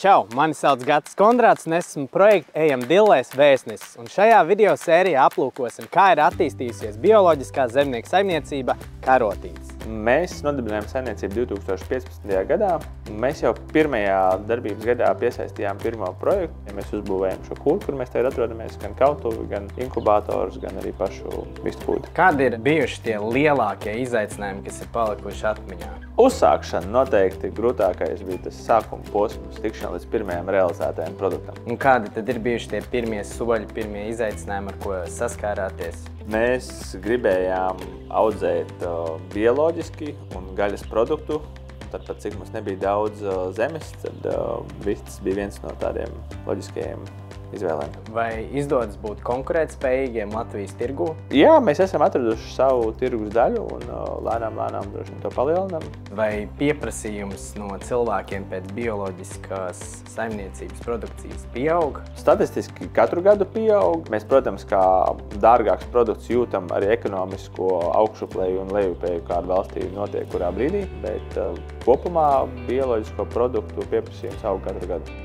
Čau, mani sauc Gatis Kondrāts un esmu projekta Ejam dillēs vēstnesis. Un šajā video sērijā aplūkosim, kā ir attīstījusies bioloģiskā zemnieku saimniecība Karotītes. Mēs nodibinājām saimniecību 2015. gadā. Mēs jau pirmajā darbības gadā piesaistījām pirmo projektu. Ja mēs uzbūvējam šo kūru, kur mēs tagad atrodamies, gan kautuvi, gan inkubators, gan arī pašu vistpūdi. Kādi ir bijuši tie lielākie izaicinājumi, kas ir palikuši atmiņā? Uzsākšana noteikti grūtākais bija tas sākuma posms, tikšana līdz pirmajam realizētajam produktam. Un kādi tad ir bijuši tie pirmie soļi, pirmie izaicinājumi, ar ko saskārāties? Mēs gribējām audzēt bioloģiski un gaļas produktu. Tad, cik mums nebija daudz zemes, tad viss bija viens no tādiem loģiskajiem izvēlēm. Vai izdodas būt konkurētspējīgiem Latvijas tirgū? Jā, mēs esam atraduši savu tirgus daļu un lēnām droši vien to palielinām. Vai pieprasījums no cilvēkiem pēc bioloģiskās saimniecības produkcijas pieaug? Statistiski katru gadu pieaug. Mēs, protams, kā dārgāks produkts jūtam arī ekonomisko augšuplēju un lejupēju, kāda valstī notiek kurā brīdī, bet kopumā bioloģisko produktu pieprasījums aug katru gadu.